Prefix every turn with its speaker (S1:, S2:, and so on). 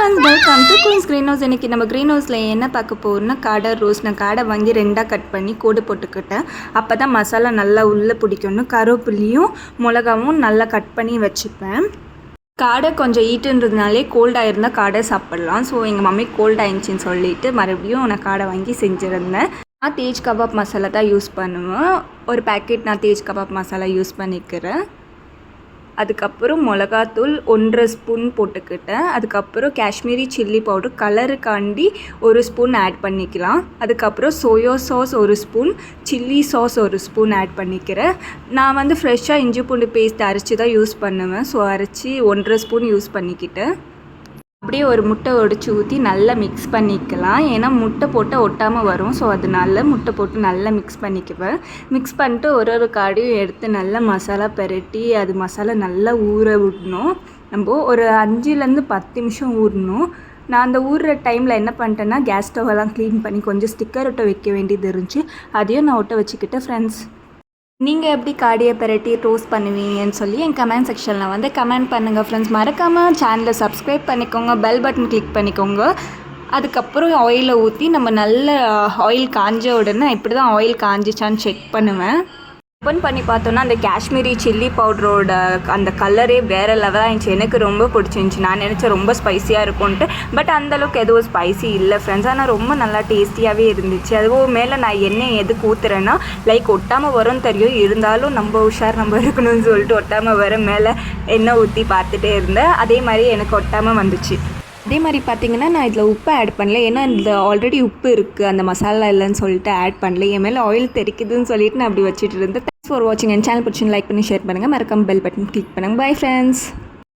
S1: Friends, welcome to Queens green house. இன்றைக்கி நம்ம green ஹவுஸில் என்ன பார்க்க போகிறோம்னா காடை ரோஸ்ட். நான் காடை வாங்கி 2ஆக கட் பண்ணி கோடு போட்டுக்கிட்டேன். அப்போ தான் மசாலா நல்லா உள்ளே பிடிக்கணும். கருவேப்பிலையும் மிளகாவும் நல்லா கட் பண்ணி வச்சுப்பேன். காடை கொஞ்சம் ஈட்டுன்றதுனாலே கோல்டாக இருந்தால் காடை சாப்பிட்லாம். ஸோ எங்கள் மம்மி கோல்ட் ஆயிடுச்சின்னு சொல்லிவிட்டு மறுபடியும் நான் காடை வாங்கி செஞ்சுருந்தேன். நான் தேஜ் கபாப் மசாலா தான் யூஸ் பண்ணுவேன். ஒரு பேக்கெட் நான் தேஜ் கபாப் மசாலா யூஸ் பண்ணிக்கிறேன். அதுக்கப்புறம் மிளகாத்தூள் 1.5 ஸ்பூன் போட்டுக்கிட்டேன். அதுக்கப்புறம் காஷ்மீரி சில்லி பவுடர் கலருக்காண்டி 1 ஸ்பூன் ஆட் பண்ணிக்கலாம். அதுக்கப்புறம் soya sauce 1 spoon, chilli sauce 1 spoon add பண்ணிக்கிறேன். நான் ஃப்ரெஷ்ஷாக இஞ்சி பூண்டு பேஸ்ட் அரைச்சி தான் யூஸ் பண்ணுவேன். ஸோ அரைச்சி 1.5 ஸ்பூன் யூஸ் பண்ணிக்கிட்டேன். அப்படியே ஒரு முட்டை உடைச்சி ஊற்றி நல்லா மிக்ஸ் பண்ணிக்கலாம். ஏன்னா முட்டை போட்டு ஒட்டாமல் வரும். ஸோ அதனால முட்டை போட்டு நல்லா மிக்ஸ் பண்ணிக்குவேன். மிக்ஸ் பண்ணிட்டு ஒரு காடையும் எடுத்து நல்லா மசாலா பெரட்டி அது மசாலா நல்லா ஊற விடணும். நம்ம ஒரு 5லேருந்து 10 நிமிஷம் ஊறணும். நான் அந்த ஊறுற டைமில் என்ன பண்ணிட்டேன்னா கேஸ் ஸ்டவ்வெல்லாம் க்ளீன் பண்ணி கொஞ்சம் ஸ்டிக்கர் ஒட்ட வைக்க வேண்டியது இருந்துச்சு. அதையும் நான் ஒட்ட வச்சுக்கிட்டேன். ஃப்ரெண்ட்ஸ், நீங்கள் எப்படி காடையை பெரட்டி டோஸ்ட் பண்ணுவீங்கன்னு சொல்லி என் கமெண்ட் செக்ஷனில் கமெண்ட் பண்ணுங்கள். ஃப்ரெண்ட்ஸ், மறக்காமல் சேனலை சப்ஸ்கிரைப் பண்ணிக்கோங்க, பெல் பட்டன் கிளிக் பண்ணிக்கோங்க. அதுக்கப்புறம் ஆயிலை ஊற்றி நம்ம நல்ல ஆயில் காஞ்ச உடனே இப்படி தான் ஆயில் காஞ்சிச்சான்னு செக் பண்ணுவேன். ஓப்பன் பண்ணி பார்த்தோன்னா அந்த காஷ்மீரி சில்லி பவுடரோட அந்த கலரே வேறு லெவலாக இருந்துச்சு. எனக்கு ரொம்ப பிடிச்சிருந்துச்சி. நான் நினச்சேன் ரொம்ப ஸ்பைஸியாக இருக்கும்ன்ட்டு. பட் அந்தளவுக்கு எதுவும் ஸ்பைசி இல்லை ஃப்ரெண்ட்ஸ். ஆனால் ரொம்ப நல்லா டேஸ்டியாகவே இருந்துச்சு. அதுவும் மேலே நான் எண்ணெய் எதுக்கு ஊற்றுறேன்னா லைக் ஒட்டாமல் வரும்னு தெரியும். இருந்தாலும் நம்ம உஷார் நம்ம இருக்கணும்னு சொல்லிட்டு ஒட்டாமல் வர மேலே எண்ணெய் ஊற்றி பார்த்துட்டே இருந்தேன். அதே மாதிரி எனக்கு ஒட்டாமல் வந்துச்சு. அதே மாதிரி பார்த்தீங்கன்னா நான் இதில் உப்பு ஆட் பண்ணல. ஏன்னா இதில் ஆல்ரெடி உப்பு இருக்குது, அந்த மசாலா இல்லைன்னு சொல்லிட்டு ஆட் பண்ணல. என் மேலே ஆயில் தெரிக்குதுன்னு சொல்லிட்டு நான் அப்படி வச்சுட்டு இருந்தேன். தேங்க்ஸ் ஃபார் வாட்சிங். என் சேனல் பிடிச்சி லைக் பண்ணி ஷேர் பண்ணுங்கள். மறக்காம பெல் பட்டன் கிளிக் பண்ணுங்கள். Bye friends.